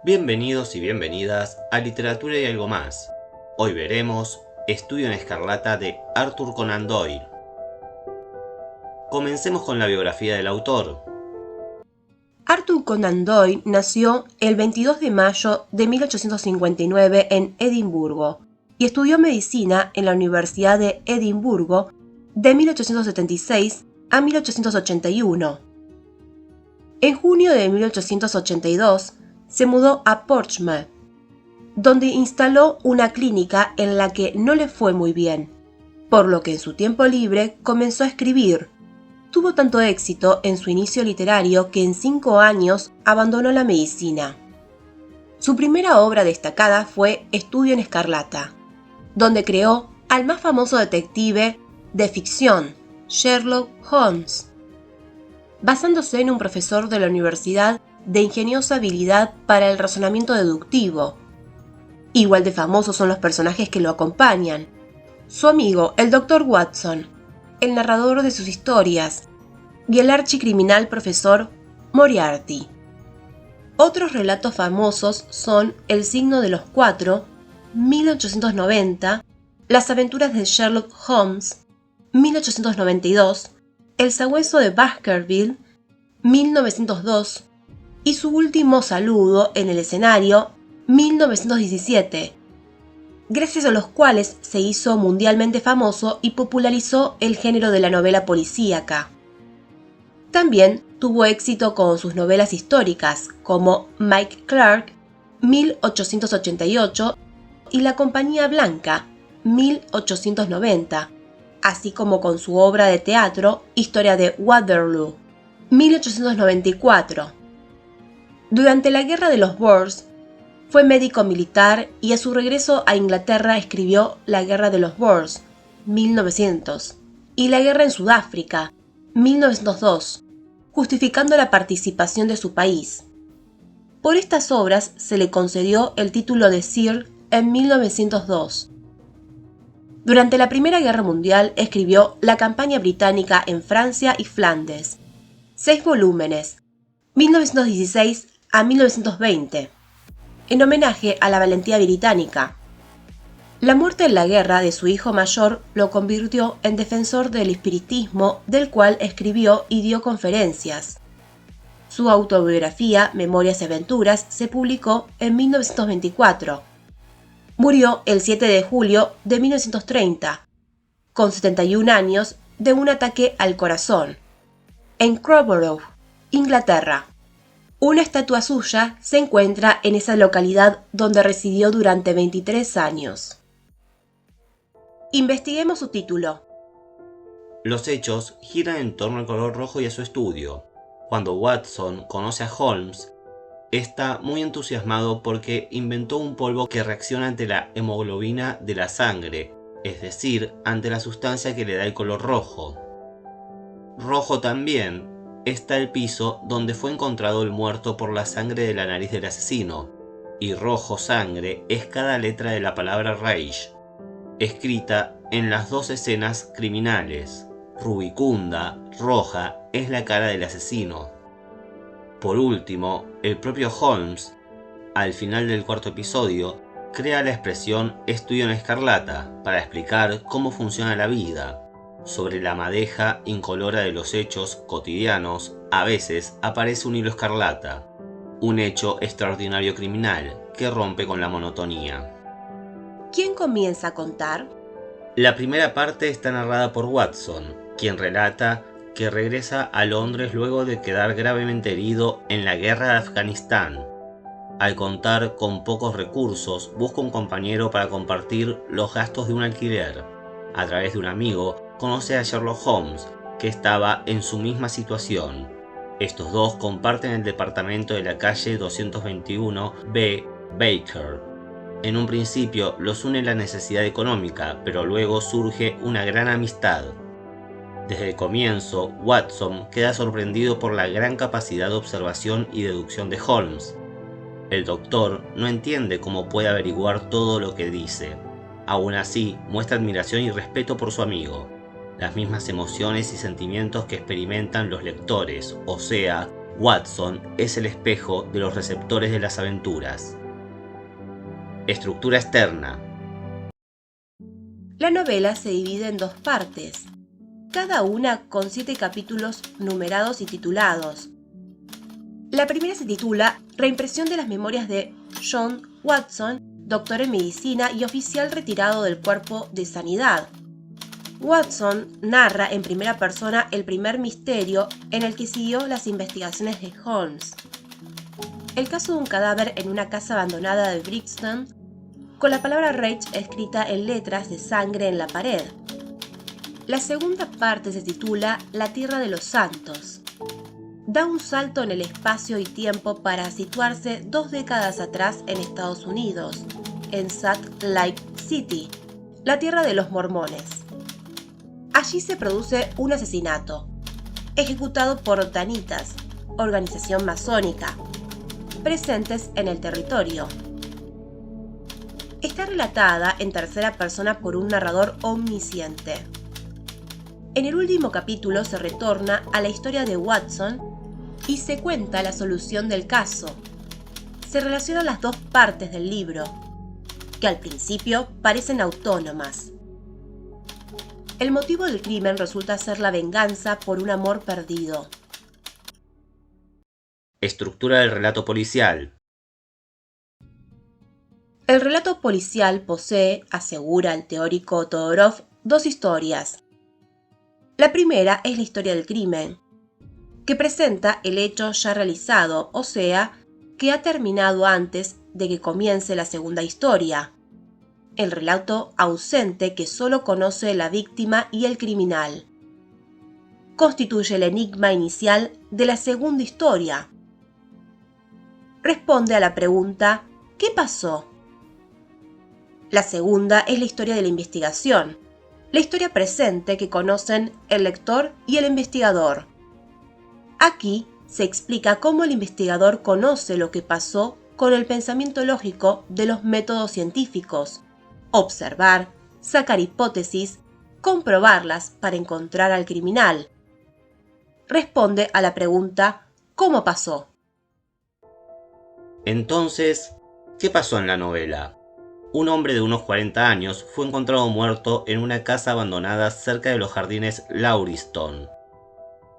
Bienvenidos y bienvenidas a Literatura y algo más. Hoy veremos Estudio en Escarlata de Arthur Conan Doyle. Comencemos con la biografía del autor. Arthur Conan Doyle nació el 22 de mayo de 1859 en Edimburgo y estudió medicina en la Universidad de Edimburgo de 1876 a 1881. En junio de 1882 se mudó a Portsmouth, donde instaló una clínica en la que no le fue muy bien, por lo que en su tiempo libre comenzó a escribir. Tuvo tanto éxito en su inicio literario que en 5 años abandonó la medicina. Su primera obra destacada fue Estudio en Escarlata, donde creó al más famoso detective de ficción, Sherlock Holmes, basándose en un profesor de la universidad de ingeniosa habilidad para el razonamiento deductivo. Igual de famosos son los personajes que lo acompañan. Su amigo, el Dr. Watson, el narrador de sus historias, y el archicriminal profesor Moriarty. Otros relatos famosos son El signo de los cuatro, 1890, Las aventuras de Sherlock Holmes, 1892, El sabueso de Baskerville, 1902, y su último saludo en el escenario, 1917, gracias a los cuales se hizo mundialmente famoso y popularizó el género de la novela policíaca. También tuvo éxito con sus novelas históricas, como Mike Clark, 1888, y La Compañía Blanca, 1890, así como con su obra de teatro Historia de Waterloo, 1894. Durante la Guerra de los Boers, fue médico militar y a su regreso a Inglaterra escribió La Guerra de los Boers, 1900, y La Guerra en Sudáfrica, 1902, justificando la participación de su país. Por estas obras se le concedió el título de Sir en 1902. Durante la Primera Guerra Mundial escribió La campaña británica en Francia y Flandes, 6 volúmenes, 1916 a 1920, en homenaje a la valentía británica. La muerte en la guerra de su hijo mayor lo convirtió en defensor del espiritismo, del cual escribió y dio conferencias. Su autobiografía, Memorias y Aventuras, se publicó en 1924. Murió el 7 de julio de 1930, con 71 años, de un ataque al corazón, en Crowborough, Inglaterra. Una estatua suya se encuentra en esa localidad donde residió durante 23 años. Investiguemos su título. Los hechos giran en torno al color rojo y a su estudio. Cuando Watson conoce a Holmes, está muy entusiasmado porque inventó un polvo que reacciona ante la hemoglobina de la sangre, es decir, ante la sustancia que le da el color rojo. Rojo también está el piso donde fue encontrado el muerto por la sangre de la nariz del asesino, y rojo sangre es cada letra de la palabra Rage, escrita en las 2 escenas criminales. Rubicunda, roja, es la cara del asesino. Por último, el propio Holmes, al final del 4º episodio, crea la expresión Estudio en Escarlata para explicar cómo funciona la vida. Sobre la madeja incolora de los hechos cotidianos, a veces aparece un hilo escarlata, un hecho extraordinario criminal que rompe con la monotonía. ¿Quién comienza a contar? La primera parte está narrada por Watson, quien relata que regresa a Londres luego de quedar gravemente herido en la guerra de Afganistán. Al contar con pocos recursos, busca un compañero para compartir los gastos de un alquiler. A través de un amigo, conoce a Sherlock Holmes, que estaba en su misma situación. Estos dos comparten el departamento de la calle 221B Baker. En un principio los une la necesidad económica, pero luego surge una gran amistad. Desde el comienzo, Watson queda sorprendido por la gran capacidad de observación y deducción de Holmes. El doctor no entiende cómo puede averiguar todo lo que dice. Aún así, muestra admiración y respeto por su amigo. Las mismas emociones y sentimientos que experimentan los lectores, o sea, Watson es el espejo de los receptores de las aventuras. Estructura externa. La novela se divide en 2 partes, cada una con 7 capítulos numerados y titulados. La primera se titula Reimpresión de las memorias de John Watson, doctor en medicina y oficial retirado del Cuerpo de Sanidad. Watson narra en primera persona el primer misterio en el que siguió las investigaciones de Holmes. El caso de un cadáver en una casa abandonada de Brixton, con la palabra Rage escrita en letras de sangre en la pared. La segunda parte se titula La Tierra de los Santos. Da un salto en el espacio y tiempo para situarse 2 décadas atrás en Estados Unidos, en Salt Lake City, la tierra de los mormones. Allí se produce un asesinato, ejecutado por Danitas, organización masónica, presentes en el territorio. Está relatada en tercera persona por un narrador omnisciente. En el último capítulo se retorna a la historia de Watson y se cuenta la solución del caso. Se relacionan las 2 partes del libro, que al principio parecen autónomas. El motivo del crimen resulta ser la venganza por un amor perdido. Estructura del relato policial. El relato policial posee, asegura el teórico Todorov, 2 historias. La primera es la historia del crimen, que presenta el hecho ya realizado, o sea, que ha terminado antes de que comience la segunda historia. El relato ausente que solo conoce la víctima y el criminal. Constituye el enigma inicial de la segunda historia. Responde a la pregunta ¿qué pasó? La segunda es la historia de la investigación, la historia presente que conocen el lector y el investigador. Aquí se explica cómo el investigador conoce lo que pasó con el pensamiento lógico de los métodos científicos: observar, sacar hipótesis, comprobarlas para encontrar al criminal. Responde a la pregunta ¿cómo pasó? Entonces, ¿qué pasó en la novela? Un hombre de unos 40 años fue encontrado muerto en una casa abandonada cerca de los jardines Lauriston.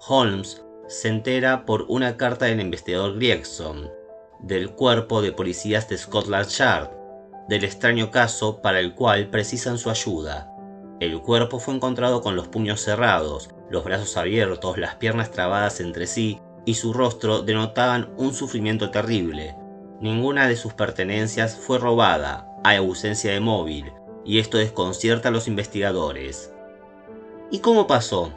Holmes se entera por una carta del investigador Gregson, del cuerpo de policías de Scotland Yard, del extraño caso para el cual precisan su ayuda. El cuerpo fue encontrado con los puños cerrados, los brazos abiertos, las piernas trabadas entre sí y su rostro denotaban un sufrimiento terrible. Ninguna de sus pertenencias fue robada, hay ausencia de móvil, y esto desconcierta a los investigadores. ¿Y cómo pasó?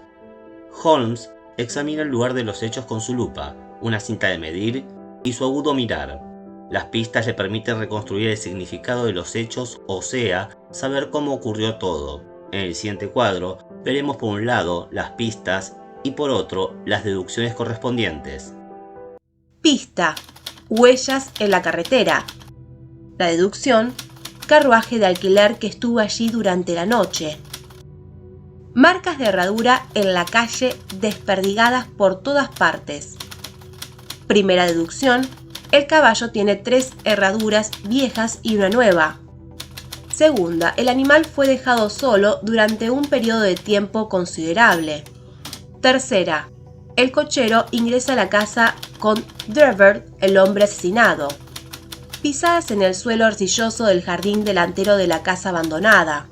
Holmes examina el lugar de los hechos con su lupa, una cinta de medir y su agudo mirar. Las pistas le permiten reconstruir el significado de los hechos, o sea, saber cómo ocurrió todo. En el siguiente cuadro veremos por un lado las pistas y por otro las deducciones correspondientes. Pista: huellas en la carretera. La deducción: carruaje de alquiler que estuvo allí durante la noche. Marcas de herradura en la calle desperdigadas por todas partes. Primera deducción: el caballo tiene 3 herraduras viejas y una nueva. Segunda: el animal fue dejado solo durante un periodo de tiempo considerable. Tercera: el cochero ingresa a la casa con Drebert, el hombre asesinado. Pisadas en el suelo arcilloso del jardín delantero de la casa abandonada.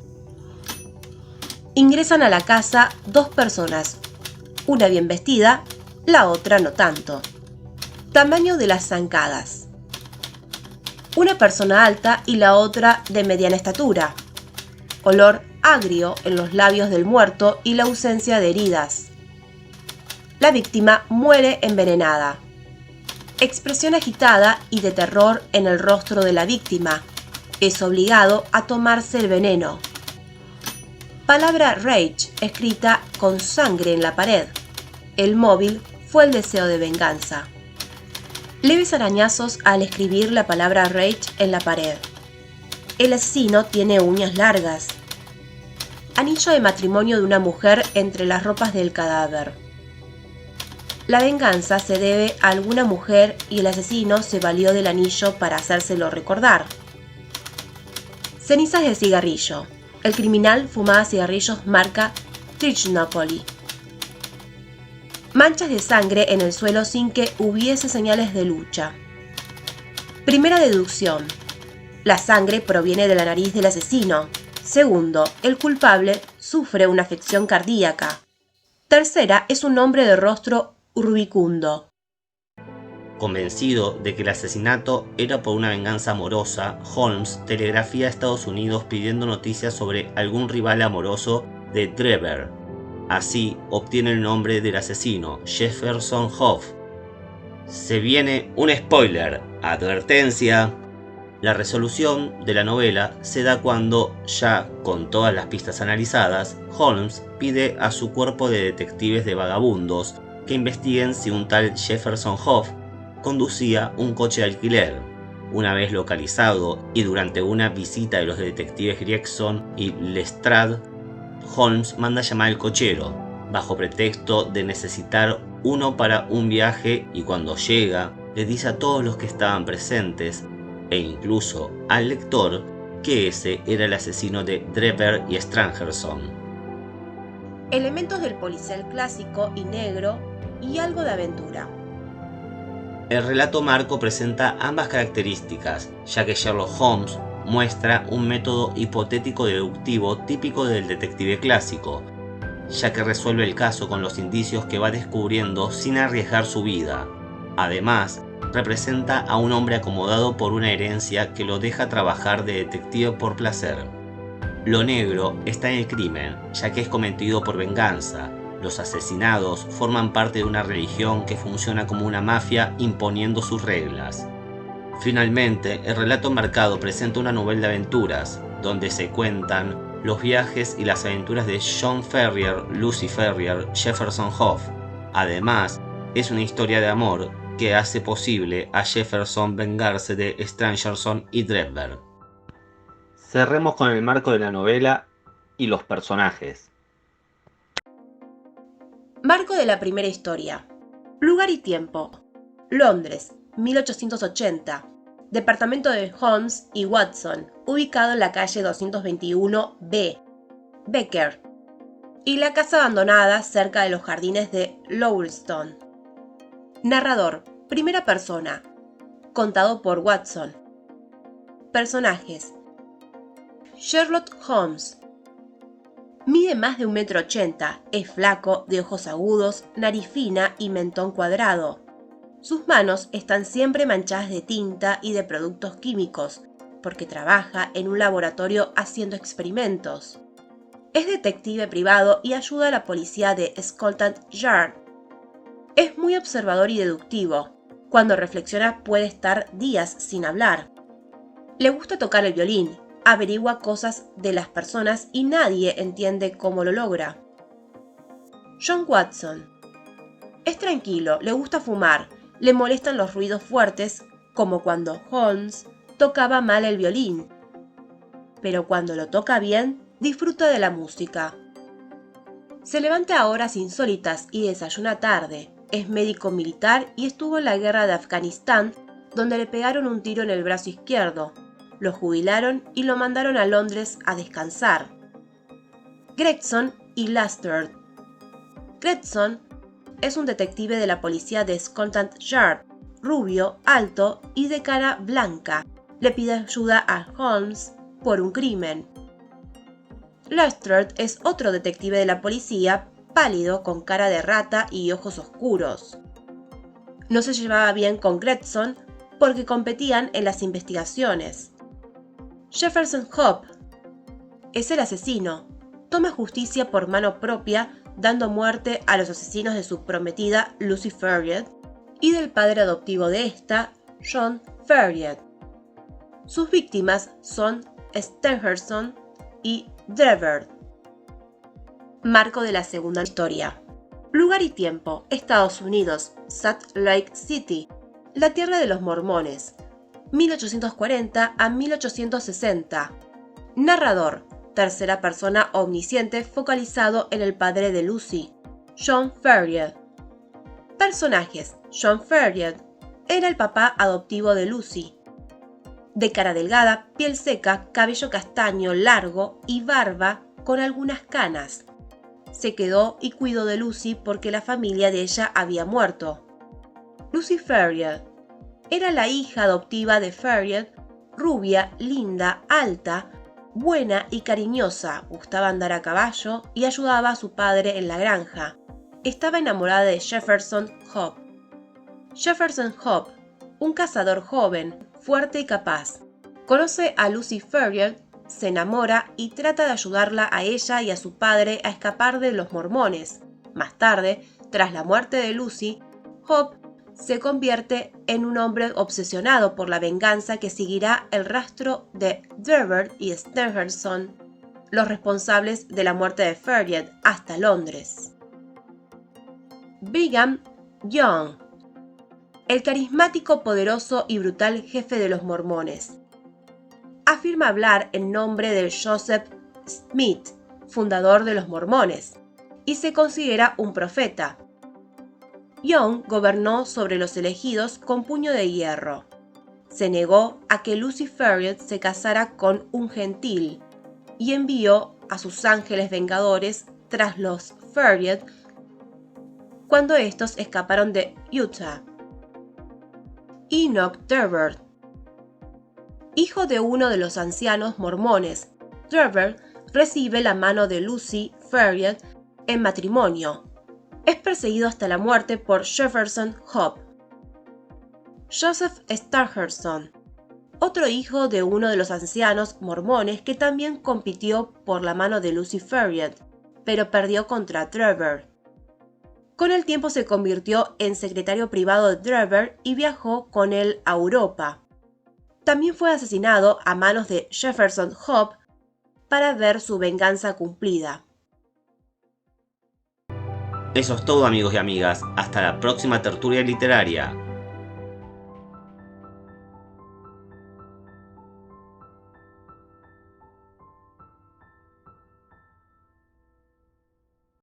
Ingresan a la casa 2 personas, una bien vestida, la otra no tanto. Tamaño de las zancadas: una persona alta y la otra de mediana estatura. Olor agrio en los labios del muerto y la ausencia de heridas. La víctima muere envenenada. Expresión agitada y de terror en el rostro de la víctima. Es obligado a tomarse el veneno. Palabra rage escrita con sangre en la pared. El móvil fue el deseo de venganza. Leves arañazos al escribir la palabra rage en la pared. El asesino tiene uñas largas. Anillo de matrimonio de una mujer entre las ropas del cadáver. La venganza se debe a alguna mujer y el asesino se valió del anillo para hacérselo recordar. Cenizas de cigarrillo. El criminal fumaba cigarrillos marca Trichnopoli. Manchas de sangre en el suelo sin que hubiese señales de lucha. Primera deducción. La sangre proviene de la nariz del asesino. Segundo, el culpable sufre una afección cardíaca. Tercera, es un hombre de rostro rubicundo. Convencido de que el asesinato era por una venganza amorosa, Holmes telegrafía a Estados Unidos pidiendo noticias sobre algún rival amoroso de Drever. Así obtiene el nombre del asesino, Jefferson Hoff. Se viene un spoiler, advertencia. La resolución de la novela se da cuando, ya con todas las pistas analizadas, Holmes pide a su cuerpo de detectives de vagabundos que investiguen si un tal Jefferson Hoff conducía un coche de alquiler. Una vez localizado y durante una visita de los detectives Gregson y Lestrade, Holmes manda llamar al cochero, bajo pretexto de necesitar uno para un viaje, y cuando llega, le dice a todos los que estaban presentes, e incluso al lector, que ese era el asesino de Drever y Strangerson. Elementos del policial clásico y negro y algo de aventura. El relato marco presenta ambas características, ya que Sherlock Holmes muestra un método hipotético deductivo típico del detective clásico, ya que resuelve el caso con los indicios que va descubriendo sin arriesgar su vida. Además, representa a un hombre acomodado por una herencia que lo deja trabajar de detective por placer. Lo negro está en el crimen, ya que es cometido por venganza. Los asesinados forman parte de una religión que funciona como una mafia imponiendo sus reglas. Finalmente, el relato marcado presenta una novela de aventuras, donde se cuentan los viajes y las aventuras de John Ferrier, Lucy Ferrier, Jefferson Hoff. Además, es una historia de amor que hace posible a Jefferson vengarse de Strangerson y Drever. Cerremos con el marco de la novela y los personajes. Marco de la primera historia. Lugar y tiempo. Londres, 1880. Departamento de Holmes y Watson, ubicado en la calle 221B, Becker. Y la casa abandonada cerca de los jardines de Lowestone. Narrador, primera persona. Contado por Watson. Personajes. Sherlock Holmes. Mide más de 1,80 m, es flaco, de ojos agudos, nariz fina y mentón cuadrado. Sus manos están siempre manchadas de tinta y de productos químicos, porque trabaja en un laboratorio haciendo experimentos. Es detective privado y ayuda a la policía de Scotland Yard. Es muy observador y deductivo. Cuando reflexiona puede estar días sin hablar. Le gusta tocar el violín. Averigua cosas de las personas y nadie entiende cómo lo logra. John Watson. Es tranquilo, le gusta fumar, le molestan los ruidos fuertes, como cuando Holmes tocaba mal el violín. Pero cuando lo toca bien, disfruta de la música. Se levanta a horas insólitas y desayuna tarde. Es médico militar y estuvo en la guerra de Afganistán, donde le pegaron un tiro en el brazo izquierdo. Lo jubilaron y lo mandaron a Londres a descansar. Gregson y Lestrade. Gregson es un detective de la policía de Scotland Yard, rubio, alto y de cara blanca. Le pide ayuda a Holmes por un crimen. Lestrade es otro detective de la policía, pálido, con cara de rata y ojos oscuros. No se llevaba bien con Gregson porque competían en las investigaciones. Jefferson Hoff es el asesino. Toma justicia por mano propia, dando muerte a los asesinos de su prometida Lucy Ferrier y del padre adoptivo de esta, John Ferrier. Sus víctimas son Stangerson y Drever. Marco de la segunda historia. Lugar y tiempo. Estados Unidos, Salt Lake City, la tierra de los mormones. 1840 a 1860. Narrador, tercera persona omnisciente focalizado en el padre de Lucy, John Ferrier. Personajes: John Ferrier era el papá adoptivo de Lucy. De cara delgada, piel seca, cabello castaño largo y barba con algunas canas. Se quedó y cuidó de Lucy porque la familia de ella había muerto. Lucy Ferrier era la hija adoptiva de Ferrier, rubia, linda, alta, buena y cariñosa, gustaba andar a caballo y ayudaba a su padre en la granja. Estaba enamorada de Jefferson Hope. Jefferson Hope, un cazador joven, fuerte y capaz, conoce a Lucy Ferrier, se enamora y trata de ayudarla a ella y a su padre a escapar de los mormones. Más tarde, tras la muerte de Lucy, Hope se convierte en un hombre obsesionado por la venganza que seguirá el rastro de Drever y Stengerson, los responsables de la muerte de Ferrier, hasta Londres. Brigham Young, el carismático, poderoso y brutal jefe de los mormones, afirma hablar en nombre de Joseph Smith, fundador de los mormones, y se considera un profeta. Young gobernó sobre los elegidos con puño de hierro. Se negó a que Lucy Ferrier se casara con un gentil y envió a sus ángeles vengadores tras los Ferrier cuando estos escaparon de Utah. Enoch Drever, hijo de uno de los ancianos mormones, Drever recibe la mano de Lucy Ferrier en matrimonio. Es perseguido hasta la muerte por Jefferson Hope. Joseph Stangerson, otro hijo de uno de los ancianos mormones que también compitió por la mano de Lucy Ferrier, pero perdió contra Drever. Con el tiempo se convirtió en secretario privado de Drever y viajó con él a Europa. También fue asesinado a manos de Jefferson Hope para ver su venganza cumplida. Eso es todo, amigos y amigas. Hasta la próxima tertulia literaria.